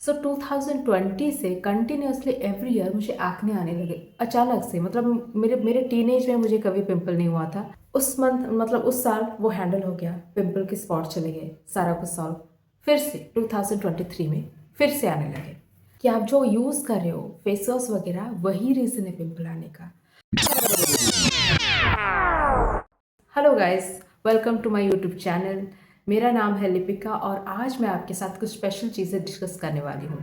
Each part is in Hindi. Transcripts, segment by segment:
सो 2020 से कंटिन्यूसली एवरी ईयर मुझे एक्ने आने लगे अचानक से। मतलब मेरे मेरे टीनेज में मुझे कभी पिंपल नहीं हुआ था। उस मंथ मतलब उस साल वो हैंडल हो गया, पिंपल के स्पॉट चले गए, सारा कुछ सॉल्व। फिर से 2023 में फिर से आने लगे कि आप जो यूज़ कर रहे हो फेस वॉश वगैरह वही रीज़न है पिंपल आने का। Hello guys, welcome to my YouTube channel. मेरा नाम है लिपिका और आज मैं आपके साथ कुछ स्पेशल चीज़ें डिस्कस करने वाली हूँ।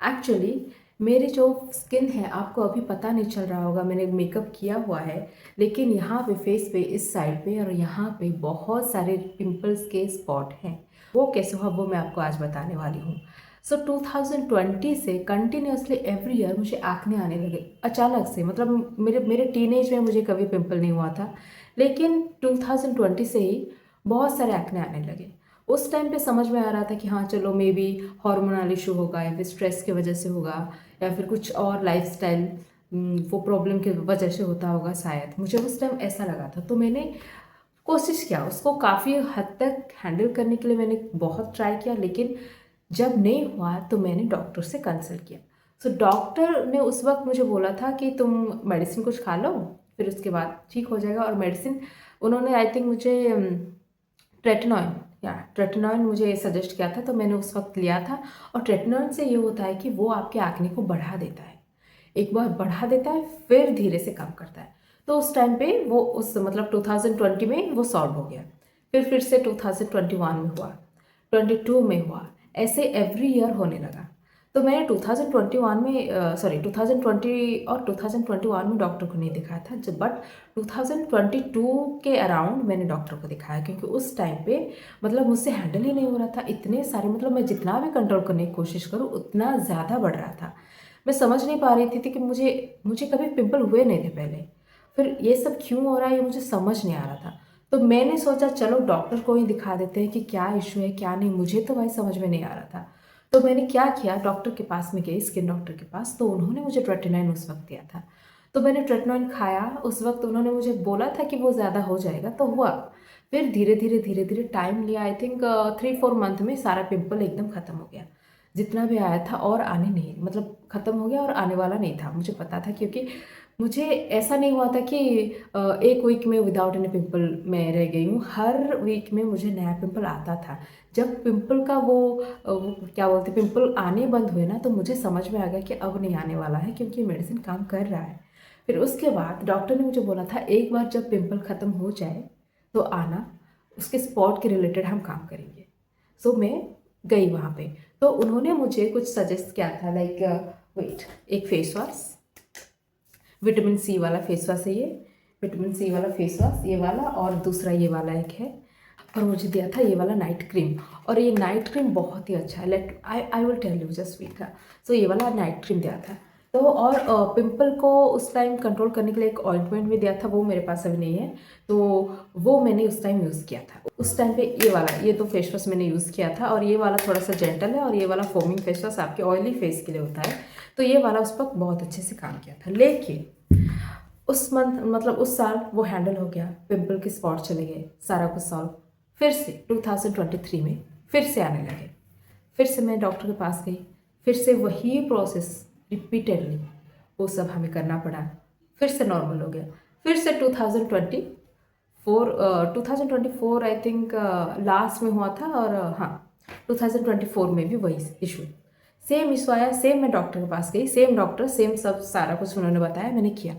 एक्चुअली मेरी जो स्किन है आपको अभी पता नहीं चल रहा होगा, मैंने मेकअप किया हुआ है, लेकिन यहाँ पे फेस पे इस साइड पे और यहाँ पे बहुत सारे पिंपल्स के स्पॉट हैं। वो कैसे हुआ वो मैं आपको आज बताने वाली हूँ। सो 2020 से कंटिन्यूसली एवरी ईयर मुझे एक्ने आने लगे अचानक से। मतलब मेरे मेरे टीनेज में मुझे कभी पिंपल नहीं हुआ था, लेकिन 2020 से ही बहुत सारे एक्ने आने लगे। उस टाइम पे समझ में आ रहा था कि हाँ चलो मे बी हार्मोनल इशू होगा या फिर स्ट्रेस की वजह से होगा या फिर कुछ और लाइफस्टाइल वो प्रॉब्लम की वजह से होता होगा शायद। मुझे उस टाइम ऐसा लगा था, तो मैंने कोशिश किया उसको काफ़ी हद तक हैंडल करने के लिए। मैंने बहुत ट्राई किया, लेकिन जब नहीं हुआ तो मैंने डॉक्टर से कंसल्ट किया। सो डॉक्टर ने उस वक्त मुझे बोला था कि तुम मेडिसिन कुछ खा लो, फिर उसके बाद ठीक हो जाएगा। और मेडिसिन उन्होंने आई थिंक मुझे ट्रेटिनॉइन या ट्रेटिनॉइन मुझे सजेस्ट किया था, तो मैंने उस वक्त लिया था। और ट्रेटिनॉइन से ये होता है कि वो आपके एक्ने को बढ़ा देता है, एक बार बढ़ा देता है फिर धीरे से कम करता है। तो उस टाइम पे वो उस मतलब 2020 में वो सॉल्व हो गया। फिर से 2021 में हुआ, 22 में हुआ, ऐसे एवरी ईयर होने लगा। तो मैंने 2021 में 2020 और 2021 में डॉक्टर को नहीं दिखाया था, जब बट 2022 के अराउंड मैंने डॉक्टर को दिखाया, क्योंकि उस टाइम पे मतलब मुझसे हैंडल ही नहीं हो रहा था। इतने सारे मतलब मैं जितना भी कंट्रोल करने की कोशिश करूँ उतना ज़्यादा बढ़ रहा था। मैं समझ नहीं पा रही थी कि मुझे मुझे कभी पिंपल हुए नहीं थे पहले, फिर ये सब क्यों हो रहा है ये मुझे समझ नहीं आ रहा था। तो मैंने सोचा चलो डॉक्टर को ही दिखा देते हैं कि क्या इशू है क्या नहीं। मुझे तो भाई समझ में नहीं आ रहा था। तो मैंने क्या किया, डॉक्टर के पास में गई, स्किन डॉक्टर के पास। तो उन्होंने मुझे ट्रेटिनॉइन उस वक्त दिया था, तो मैंने ट्रेटिनॉइन खाया। उस वक्त उन्होंने मुझे बोला था कि वो ज़्यादा हो जाएगा, तो हुआ। फिर धीरे धीरे टाइम लिया, आई थिंक 3-4 मंथ में सारा पिंपल एकदम ख़त्म हो गया। जितना भी आया था और आने नहीं, मतलब ख़त्म हो गया और आने वाला नहीं था, मुझे पता था। क्योंकि मुझे ऐसा नहीं हुआ था कि एक वीक में विदाउट एनी पिंपल मैं रह गई हूँ। हर वीक में मुझे नया पिंपल आता था। जब पिंपल का वो क्या बोलते पिंपल आने बंद हुए ना, तो मुझे समझ में आ गया कि अब नहीं आने वाला है, क्योंकि मेडिसिन काम कर रहा है। फिर उसके बाद डॉक्टर ने मुझे बोला था एक बार जब पिंपल ख़त्म हो जाए तो आना, उसके स्पॉट के रिलेटेड हम काम करेंगे। सो मैं गई वहाँ पे, तो उन्होंने मुझे कुछ सजेस्ट किया था, लाइक वेट, एक फेस वॉश, विटामिन सी वाला फेस वॉश है ये, विटामिन सी वाला फेस वॉश ये वाला, और दूसरा ये वाला एक है। और मुझे दिया था ये वाला नाइट क्रीम, और ये नाइट क्रीम बहुत ही अच्छा है। Let I will tell you just wait का। सो ये वाला नाइट क्रीम दिया था। तो और पिंपल को उस टाइम कंट्रोल करने के लिए एक ऑइंटमेंट भी दिया था, वो मेरे पास अभी नहीं है, तो वो मैंने उस टाइम यूज़ किया था। उस टाइम पे ये वाला, ये तो फेस वॉश मैंने यूज़ किया था, और ये वाला थोड़ा सा जेंटल है, और ये वाला फोमिंग फेस वॉश आपके ऑयली फेस के लिए होता है। तो ये वाला उस वक्त बहुत अच्छे से काम किया था। लेकिन उस मंथ मतलब उस साल वो हैंडल हो गया, पिंपल के स्पॉट चले गए, सारा कुछ सॉल्व। फिर से 2023 में फिर से आने लगे। फिर से मैं डॉक्टर के पास गई, फिर से वही प्रोसेस रिपीटेडली वो सब हमें करना पड़ा। फिर से नॉर्मल हो गया। फिर से 2024 आई थिंक लास्ट में हुआ था, और हाँ 2024 में भी वही इशू, सेम इशू आया। सेम मैं डॉक्टर के पास गई, सेम डॉक्टर, सेम सब सारा कुछ उन्होंने बताया, मैंने किया।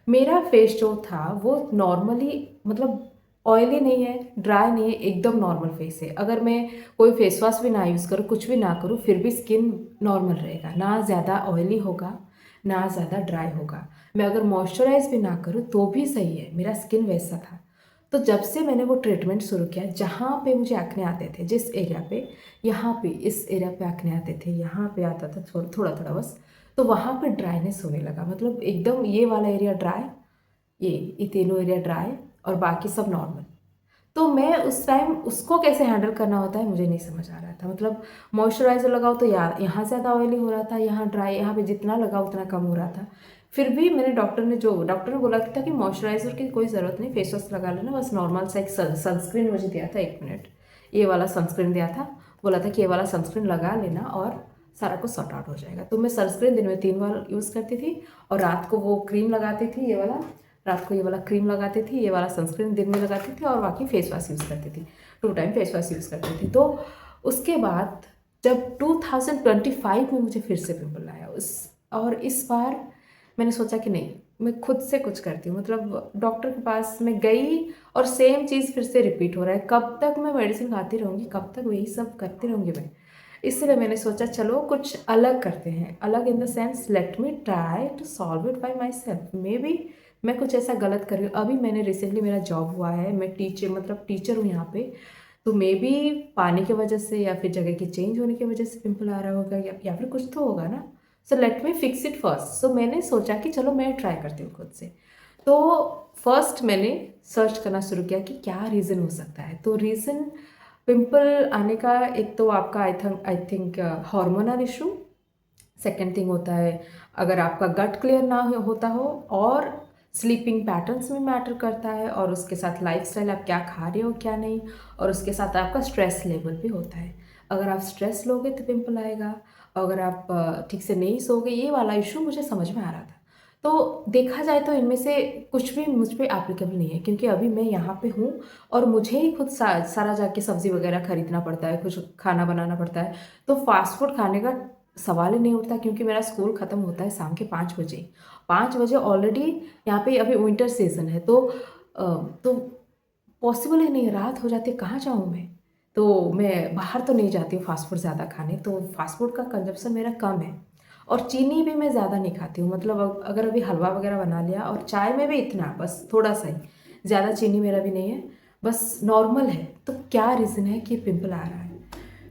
मेरा फेस जो था वो नॉर्मली मतलब ऑयली नहीं है, ड्राई नहीं है, एकदम नॉर्मल फेस है। अगर मैं कोई फेस वॉश भी ना यूज़ करूँ, कुछ भी ना करूँ, फिर भी स्किन नॉर्मल रहेगा, ना ज़्यादा ऑयली होगा ना ज़्यादा ड्राई होगा। मैं अगर मॉइस्चराइज भी ना करूँ तो भी सही है, मेरा स्किन वैसा था। तो जब से मैंने वो ट्रीटमेंट शुरू किया, जहाँ पे मुझे एक्ने आते थे, जिस एरिया पे, यहाँ पे इस एरिया पे एक्ने आते थे, यहाँ पे आता था थोड़ा थोड़ा बस, तो वहाँ पे ड्राइनेस होने लगा। मतलब एकदम ये वाला एरिया ड्राई, ये तीनों एरिया ड्राई, और बाकी सब नॉर्मल। तो मैं उस टाइम उसको कैसे हैंडल करना होता है मुझे नहीं समझ आ रहा था। मतलब मॉइस्चराइज़र लगाओ तो यहाँ ज़्यादा ऑयली हो रहा था, यहाँ ड्राई, यहाँ पे जितना लगाओ उतना कम हो रहा था। फिर भी मैंने डॉक्टर ने बोला था कि मॉइस्चराइज़र की कोई ज़रूरत नहीं, फेस वॉश लगा लेना, बस नॉर्मल सा एक सनस्क्रीन मुझे दिया था, 1 मिनट, ये वाला सनस्क्रीन दिया था। बोला था कि ये वाला सनस्क्रीन लगा लेना और सारा कुछ सॉर्ट आउट हो जाएगा। तो मैं सनस्क्रीन दिन में 3 बार यूज़ करती थी और रात को वो क्रीम लगाती थी, ये वाला, रात को ये वाला क्रीम लगाती थी, ये वाला सनस्क्रीन दिन में लगाती थी और बाकी फेस वॉश यूज़ करती थी। 2 टाइम फेस वॉश यूज़ करती थी। तो उसके बाद जब 2025 में मुझे फिर से पिंपल आया और इस बार मैंने सोचा कि नहीं, मैं खुद से कुछ करती हूँ। मतलब डॉक्टर के पास मैं गई और सेम चीज़ फिर से रिपीट हो रहा है। कब तक मैं मेडिसिन खाती रहूँगी, कब तक वही सब करती रहूँगी मैं। इसलिए मैंने सोचा चलो कुछ अलग करते हैं। अलग in the sense, let me try to solve it by myself. Maybe मैं कुछ ऐसा गलत कर रही हूँ। अभी मैंने रिसेंटली मेरा जॉब हुआ है, मैं टीचर हूँ यहाँ पे। तो मे बी पानी की वजह से या फिर जगह की चेंज होने की वजह से पिंपल आ रहा होगा, या फिर कुछ तो होगा ना। So let me fix it first. So मैंने सोचा कि चलो मैं ट्राई करती हूँ खुद से। तो फर्स्ट मैंने सर्च करना शुरू किया कि क्या रीज़न हो सकता है। तो रीज़न पिंपल आने का, एक तो आपका I think hormonal issue. Second thing होता है अगर आपका गट क्लियर ना होता हो, और स्लीपिंग पैटर्न्स में मैटर करता है, और उसके साथ लाइफस्टाइल, आप क्या खा रहे हो क्या नहीं, और उसके साथ आपका स्ट्रेस लेवल भी होता है। अगर आप स्ट्रेस लोगे तो पिंपल आएगा, अगर आप ठीक से नहीं सोगे, ये वाला इशू मुझे समझ में आ रहा था। तो देखा जाए तो इनमें से कुछ भी मुझ पे एप्लीकेबल नहीं है, क्योंकि अभी मैं यहाँ पे हूँ और मुझे ही खुद सारा जाके सब्ज़ी वगैरह खरीदना पड़ता है, कुछ खाना बनाना पड़ता है। तो फास्ट फूड खाने का सवाल ही नहीं उठता, क्योंकि मेरा स्कूल ख़त्म होता है शाम के 5 बजे। 5 बजे ऑलरेडी यहाँ पे अभी विंटर सीजन है, तो पॉसिबल ही नहीं है, रात हो जाती है, कहाँ जाऊँ मैं। तो मैं बाहर तो नहीं जाती हूँ फास्ट फूड ज़्यादा खाने, तो फास्ट फूड का कंजप्शन मेरा कम है। और चीनी भी मैं ज़्यादा नहीं खाती हूँ। मतलब अगर अभी हलवा वगैरह बना लिया, और चाय में भी इतना, बस थोड़ा सा ही, ज़्यादा चीनी मेरा भी नहीं है, बस नॉर्मल है। तो क्या रीज़न है कि पिंपल आ रहा है।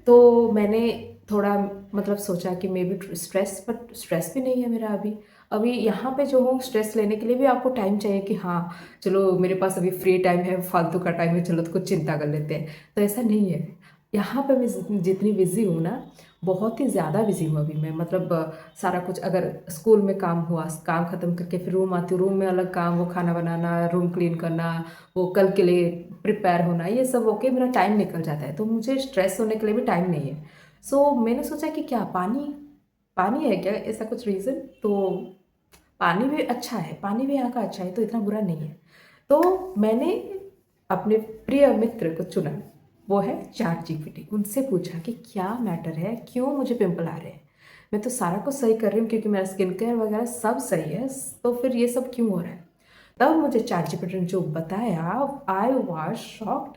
तो मैंने थोड़ा मतलब सोचा कि may be stress, but stress भी नहीं है मेरा अभी। अभी यहाँ पे जो हूँ, स्ट्रेस लेने के लिए भी आपको टाइम चाहिए कि हाँ चलो मेरे पास अभी फ्री टाइम है, फालतू का टाइम है, चलो तो कुछ चिंता कर लेते हैं। तो ऐसा नहीं है। यहाँ पे मैं जितनी बिज़ी हूँ ना, बहुत ही ज़्यादा बिज़ी हूँ अभी मैं। मतलब सारा कुछ, अगर स्कूल में काम हुआ, काम ख़त्म करके फिर रूम आती हूँ, रूम में अलग काम, वो खाना बनाना, रूम क्लीन करना, वो कल के लिए प्रिपेयर होना, ये सब होके मेरा टाइम निकल जाता है। तो मुझे स्ट्रेस होने के लिए भी टाइम नहीं है। सो मैंने सोचा कि क्या पानी, पानी है क्या ऐसा कुछ रीज़न। तो पानी भी अच्छा है, पानी भी यहाँ का अच्छा है, तो इतना बुरा नहीं है। तो मैंने अपने प्रिय मित्र को चुना, वो है चैट जीपीटी। उनसे पूछा कि क्या मैटर है, क्यों मुझे पिंपल आ रहे हैं। मैं तो सारा कुछ सही कर रही हूँ, क्योंकि मेरा स्किन केयर वगैरह सब सही है, तो फिर ये सब क्यों हो रहा है। तब मुझे चैट जीपीटी ने जो बताया, आई वॉज शॉक्ड।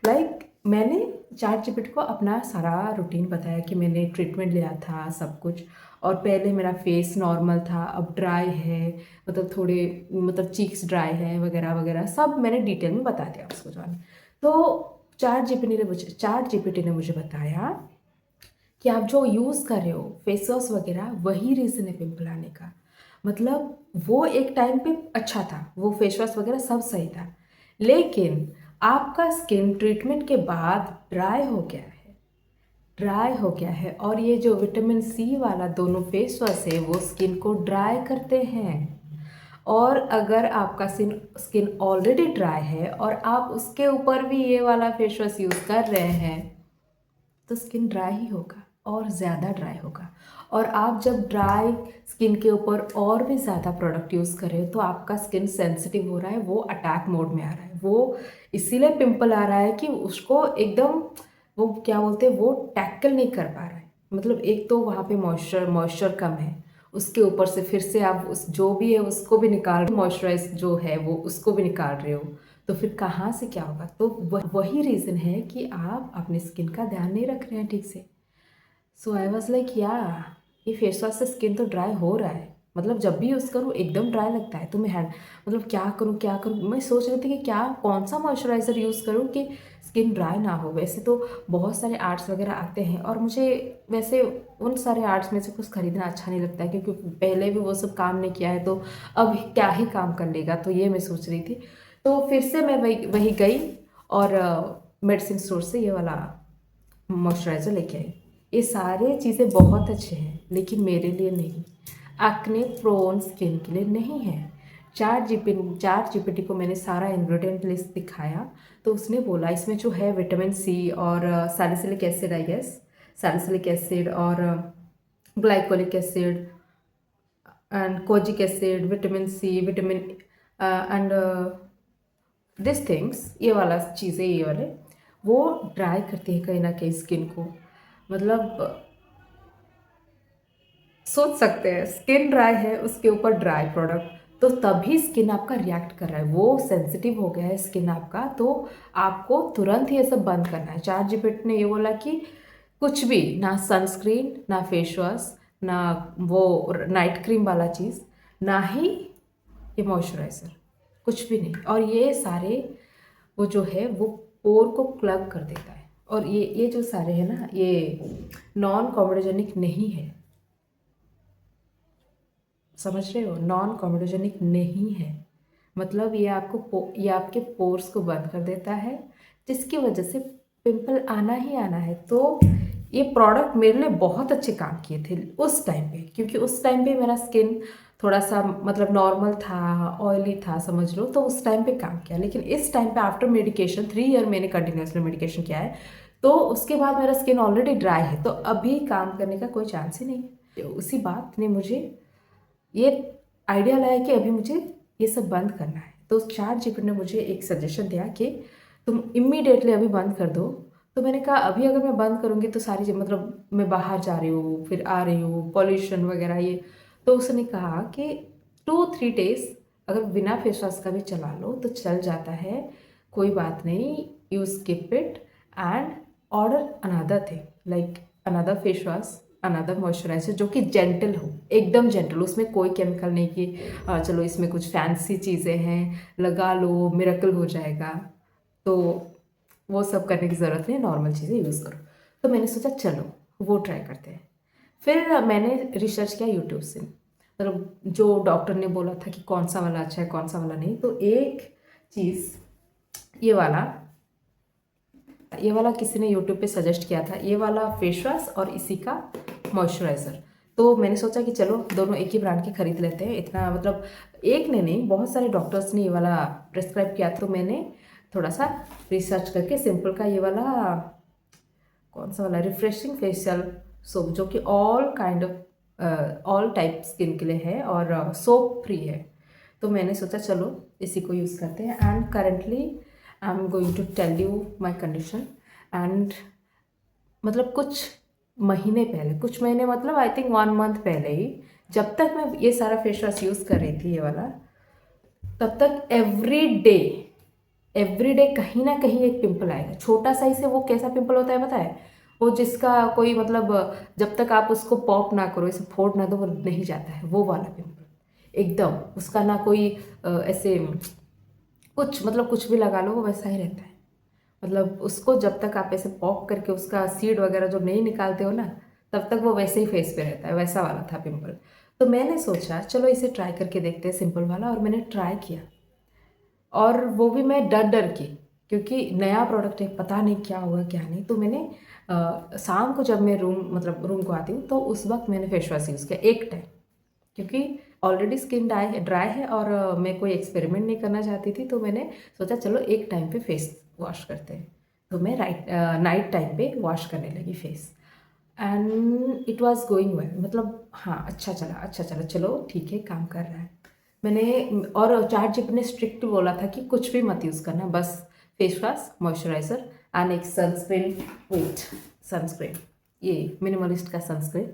लाइक मैंने चैट जीपीटी को अपना सारा रूटीन बताया कि मैंने ट्रीटमेंट लिया था सब कुछ, और पहले मेरा फेस नॉर्मल था, अब ड्राई है, मतलब थोड़े, मतलब चीक्स ड्राई है वगैरह वगैरह, सब मैंने डिटेल में बता दिया उसको जाने। तो चैट जीपीटी ने मुझे बताया कि आप जो यूज़ कर रहे हो फेस वॉश वगैरह, वही रीज़न है पिंपल आने का। मतलब वो एक टाइम पे अच्छा था, वो फेस वॉश वगैरह सब सही था, लेकिन आपका स्किन ट्रीटमेंट के बाद ड्राई हो गया है, ड्राई हो गया है। और ये जो विटामिन सी वाला दोनों फेस वॉश है, वो स्किन को ड्राई करते हैं। और अगर आपका स्किन ऑलरेडी ड्राई है और आप उसके ऊपर भी ये वाला फेस वॉश यूज़ कर रहे हैं, तो स्किन ड्राई ही होगा, और ज़्यादा ड्राई होगा। और आप जब ड्राई स्किन के ऊपर और भी ज़्यादा प्रोडक्ट यूज़ करें, तो आपका स्किन सेंसिटिव हो रहा है, वो अटैक मोड में आ रहा है, वो इसीलिए पिंपल आ रहा है कि उसको एकदम, वो क्या बोलते हैं, वो टैकल नहीं कर पा रहा है। मतलब एक तो वहाँ पे मॉइस्चर कम है, उसके ऊपर से फिर से आप उस जो भी है उसको भी निकाल, मॉइस्चराइज जो है वो उसको भी निकाल रहे हो, तो फिर कहाँ से क्या होगा। तो वही रीज़न है कि आप अपनी स्किन का ध्यान नहीं रख रहे हैं ठीक से। सो आई वॉज लाइक या ये फेस वॉश से स्किन तो ड्राई हो रहा है। मतलब जब भी यूज़ करूँ एकदम ड्राई लगता है। तो मैं मतलब क्या करूँ, मैं सोच रही थी कि क्या, कौन सा मॉइस्चराइज़र यूज़ करूँ कि स्किन ड्राई ना हो। वैसे तो बहुत सारे आर्ट्स वगैरह आते हैं, और मुझे वैसे उन सारे आर्ट्स में से कुछ ख़रीदना अच्छा नहीं लगता है, क्योंकि पहले भी वो सब काम नहीं किया है, तो अब क्या ही काम कर लेगा। तो ये मैं सोच रही थी। तो फिर से मैं वही गई और मेडिसिन स्टोर से ये वाला मॉइस्चराइज़र लेके आई। ये सारे चीज़ें बहुत अच्छे हैं, लेकिन मेरे लिए नहीं, एक्ने प्रोन स्किन के लिए नहीं है। चैट जीपीटी को मैंने सारा इंग्रेडिएंट लिस्ट दिखाया, तो उसने बोला इसमें जो है विटामिन सी और salicylic acid, I guess salicylic acid, और glycolic acid and kojic acid, vitamin C, vitamin and this things, ये वाला चीज़ें, ये वाले वो ड्राई करती है कहीं ना कहीं स्किन को। मतलब सोच सकते हैं, स्किन ड्राई है, उसके ऊपर ड्राई प्रोडक्ट, तो तभी स्किन आपका रिएक्ट कर रहा है, वो सेंसिटिव हो गया है स्किन आपका, तो आपको तुरंत ही ये सब बंद करना है। चार जीपीटी ने ये बोला कि कुछ भी ना, सनस्क्रीन ना, फेस वॉश ना, वो नाइट क्रीम वाला चीज़ ना, ही ये मॉइस्चराइज़र, कुछ भी नहीं। और ये सारे वो जो है वो पोर को प्लग कर देता है। और ये जो सारे हैं ना, ये नॉन कॉमेडोजेनिक नहीं है, समझ रहे हो, नॉन कॉमेडोजेनिक नहीं है। मतलब ये आपके पोर्स को बंद कर देता है, जिसकी वजह से पिंपल आना ही आना है। तो ये प्रोडक्ट मेरे लिए बहुत अच्छे काम किए थे उस टाइम पे, क्योंकि उस टाइम पे मेरा स्किन थोड़ा सा मतलब नॉर्मल था, ऑयली था, समझ लो, तो उस टाइम पे काम किया। लेकिन इस टाइम पे आफ्टर मेडिकेशन 3 ईयर मैंने कंटिन्यूसली मेडिकेशन किया है, तो उसके बाद मेरा स्किन ऑलरेडी ड्राई है, तो अभी काम करने का कोई चांस ही नहीं है। उसी बात ने मुझे ये आइडिया लाया कि अभी मुझे ये सब बंद करना है। तो चैट जीपीटी ने मुझे एक सजेशन दिया कि तुम इमीडिएटली अभी बंद कर दो। तो मैंने कहा अभी अगर मैं बंद करूँगी तो सारी चीज़, मतलब मैं बाहर जा रही हूँ, फिर आ रही हूँ, पॉल्यूशन वगैरह ये। तो उसने कहा कि 2-3 डेज अगर बिना फेस वॉश का भी चला लो तो चल जाता है, कोई बात नहीं, you skip it and order another thing like another face wash, another moisturiser जो कि जेंटल हो, एकदम जेंटल, उसमें कोई केमिकल नहीं कि चलो इसमें कुछ फैंसी चीज़ें हैं, लगा लो मिरेकल हो जाएगा, तो वो सब करने की ज़रूरत नहीं, नॉर्मल चीज़ें यूज़ करो। तो मैंने सोचा चलो वो ट्राई करते हैं। फिर मैंने रिसर्च किया यूट्यूब से, मतलब जो डॉक्टर ने बोला था कि कौन सा वाला अच्छा है कौन सा वाला नहीं। तो एक चीज़ ये वाला किसी ने यूट्यूब पे सजेस्ट किया था, ये वाला फेस वॉश और इसी का मॉइस्चराइज़र। तो मैंने सोचा कि चलो दोनों एक ही ब्रांड के खरीद लेते हैं। इतना मतलब एक ने नहीं, बहुत सारे डॉक्टर्स ने ये वाला प्रिस्क्राइब किया, तो मैंने थोड़ा सा रिसर्च करके सिंपल का ये वाला, कौन सा वाला, रिफ्रेशिंग फेशियल सोप, जो कि ऑल टाइप स्किन के लिए है और सोप फ्री है। तो मैंने सोचा चलो इसी को यूज़ करते हैं। And currently I am going to tell you my condition. And मतलब कुछ महीने मतलब आई थिंक 1 मंथ पहले ही, जब तक मैं ये सारा फेस वॉश यूज़ कर रही थी ये वाला, तब तक एवरी डे कहीं ना कहीं एक पिंपल आएगा, छोटा सा ही से। वो कैसा पिंपल होता है पता है, वो जिसका कोई मतलब जब तक आप उसको पॉप ना करो, इसे फोड़ ना दो, वो नहीं जाता है, वो वाला पिंपल एकदम। उसका ना कोई ऐसे कुछ मतलब कुछ भी लगा लो वो वैसा ही रहता है। मतलब उसको जब तक आप ऐसे पॉप करके उसका सीड वगैरह जो नहीं निकालते हो ना, तब तक वो वैसे ही फेस पे रहता है, वैसा वाला था पिंपल। तो मैंने सोचा चलो इसे ट्राई करके देखते हैं, सिंपल वाला। और मैंने ट्राई किया, और वो भी मैं डर डर के, क्योंकि नया प्रोडक्ट है, पता नहीं क्या हुआ क्या नहीं। तो मैंने शाम को जब मैं रूम को आती हूँ, तो उस वक्त मैंने फेस वॉश यूज़ किया एक टाइम, क्योंकि ऑलरेडी स्किन ड्राई है और मैं कोई एक्सपेरिमेंट नहीं करना चाहती थी। तो मैंने सोचा चलो एक टाइम पे फेस वॉश करते हैं। तो मैं नाइट टाइम पे वॉश करने लगी face, and it was going well. मतलब हाँ, अच्छा चला, चलो ठीक है, काम कर रहा है। मैंने और चैट जीपीटी ने स्ट्रिक्ट बोला था कि कुछ भी मत यूज़ करना, बस फेस वॉश, मॉइस्चराइज़र एंड एक सनस्क्रीन, ये मिनिमलिस्ट का सनस्क्रीन,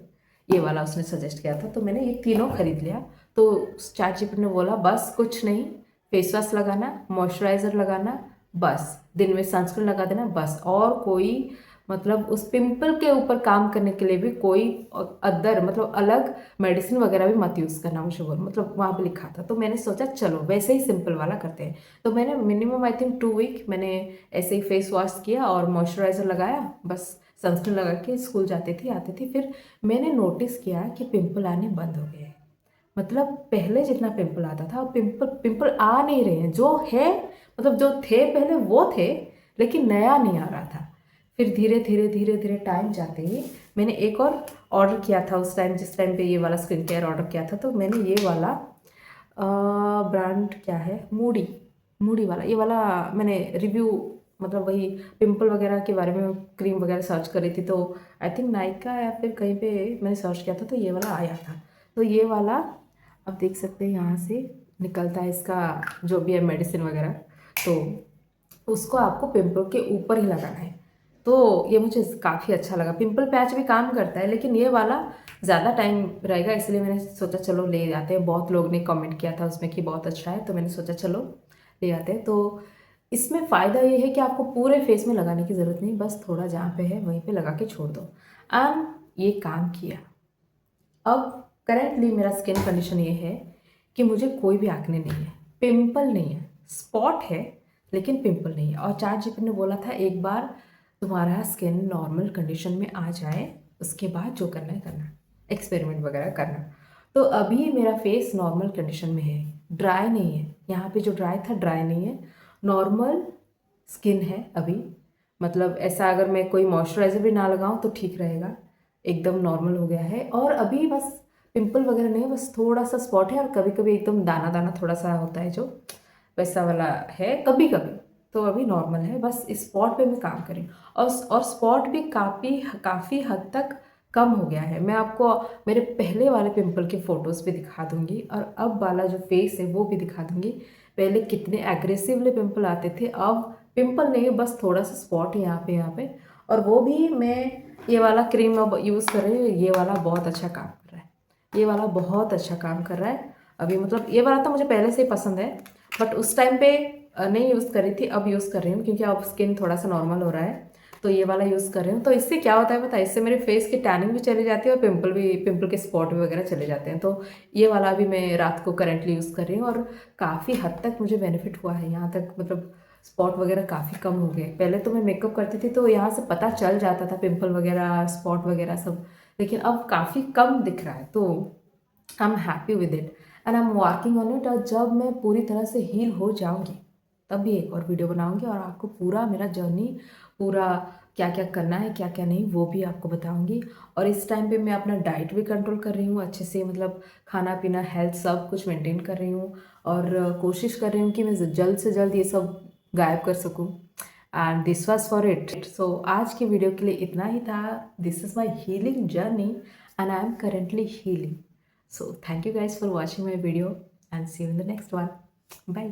ये वाला उसने सजेस्ट किया था। तो मैंने ये तीनों खरीद लिया। तो चैट जीपीटी ने बोला बस कुछ नहीं, फेस वॉश लगाना, मॉइस्चराइज़र लगाना, बस दिन में सनस्क्रीन लगा देना, बस। और कोई मतलब उस पिंपल के ऊपर काम करने के लिए भी कोई अदर मतलब अलग मेडिसिन वगैरह भी मत यूज़ करना, मुझे बोल मतलब वहाँ पे लिखा था। तो मैंने सोचा चलो वैसे ही सिंपल वाला करते हैं। तो मैंने मिनिमम आई थिंक 2 वीक मैंने ऐसे ही फेस वॉश किया और मॉइस्चराइज़र लगाया, बस सनस्क्रीन लगा के स्कूल जाती थी, आती थी। फिर मैंने नोटिस किया कि पिंपल आने बंद हो गए। मतलब पहले जितना पिंपल आता था, पिंपल पिंपल आ नहीं रहे हैं, जो है मतलब जो थे पहले वो थे, लेकिन नया नहीं आ रहा था। फिर धीरे धीरे धीरे धीरे टाइम जाते ही मैंने एक और ऑर्डर किया था उस टाइम, जिस टाइम पे ये वाला स्किन केयर ऑर्डर किया था। तो मैंने ये वाला ब्रांड क्या है, मूडी वाला, ये वाला मैंने रिव्यू मतलब वही पिंपल वगैरह के बारे में क्रीम वगैरह सर्च करी थी, तो आई थिंक नायका या फिर कहीं पे मैंने सर्च किया था तो ये वाला आया था। तो ये वाला आप देख सकते हैं यहाँ से निकलता है इसका जो भी है मेडिसिन वगैरह, तो उसको आपको पिंपल के ऊपर ही लगाना है। तो ये मुझे काफ़ी अच्छा लगा। पिंपल पैच भी काम करता है लेकिन ये वाला ज़्यादा टाइम रहेगा, इसलिए मैंने सोचा चलो ले जाते हैं। बहुत लोग ने कमेंट किया था उसमें कि बहुत अच्छा है, तो मैंने सोचा चलो ले आते हैं। तो इसमें फ़ायदा ये है कि आपको पूरे फेस में लगाने की ज़रूरत नहीं, बस थोड़ा जहाँ पे है वहीं पे लगा के छोड़ दो। एंड ये काम किया। अब करेंटली मेरा स्किन कंडीशन ये है कि मुझे कोई भी एक्ने नहीं है, पिंपल नहीं है, स्पॉट है लेकिन पिंपल नहीं है। और चैट जीपीटी ने बोला था एक बार तुम्हारा स्किन नॉर्मल कंडीशन में आ जाए उसके बाद जो करना है करना, एक्सपेरिमेंट वगैरह करना। तो अभी मेरा फेस नॉर्मल कंडीशन में है, ड्राई नहीं है। यहाँ पे जो ड्राई था ड्राई नहीं है, नॉर्मल स्किन है अभी। मतलब ऐसा अगर मैं कोई मॉइस्चराइज़र भी ना लगाऊं तो ठीक रहेगा, एकदम नॉर्मल हो गया है। और अभी बस पिंपल वगैरह नहीं है, बस थोड़ा सा स्पॉट है और कभी कभी एकदम दाना दाना थोड़ा सा होता है जो वैसा वाला है कभी कभी। तो अभी नॉर्मल है, बस स्पॉट पे मैं काम करें। और स्पॉट भी काफ़ी काफ़ी हद तक कम हो गया है। मैं आपको मेरे पहले वाले पिंपल के फ़ोटोज़ भी दिखा दूंगी और अब वाला जो फेस है वो भी दिखा दूंगी। पहले कितने एग्रेसिवली पिंपल आते थे, अब पिंपल नहीं है, बस थोड़ा सा स्पॉट है यहाँ पे। और वो भी मैं ये वाला क्रीम अब यूज़ कर रही हूँ, ये वाला बहुत अच्छा काम कर रहा है। ये वाला बहुत अच्छा काम कर रहा है अभी। मतलब ये वाला तो मुझे पहले से ही पसंद है, बट उस टाइम पे नहीं यूज़ कर रही थी, अब यूज़ कर रही हूँ क्योंकि अब स्किन थोड़ा सा नॉर्मल हो रहा है। तो ये वाला यूज़ कर रही हूँ। तो इससे क्या होता है पता है, इससे मेरे फेस की टैनिंग भी चली जाती है और पिंपल के स्पॉट भी वगैरह चले जाते हैं। तो ये वाला भी मैं रात को करंटली यूज़ कर रही हूँ और काफ़ी हद तक मुझे बेनिफिट हुआ है। यहाँ तक मतलब स्पॉट वगैरह काफ़ी कम हो गए। पहले तो मैं मेकअप करती थी तो यहाँ से पता चल जाता था पिंपल वगैरह स्पॉट वगैरह सब, लेकिन अब काफ़ी कम दिख रहा है। तो I am happy with it and I am working on it. और जब मैं पूरी तरह से हील हो जाऊंगी तब भी एक और वीडियो बनाऊंगी और आपको पूरा मेरा जर्नी, पूरा क्या क्या करना है क्या क्या नहीं वो भी आपको बताऊंगी। और इस टाइम पे मैं अपना डाइट भी कंट्रोल कर रही हूँ अच्छे से, मतलब खाना पीना हेल्थ सब कुछ मेंटेन कर रही हूँ। और कोशिश कर रही हूँ कि मैं जल्द से जल्द ये सब गायब कर सकूँ। And this was for it. So आज की वीडियो के लिए इतना ही था। This is my healing journey and I am currently healing. So thank you guys for watching my video and see you in the next one. Bye.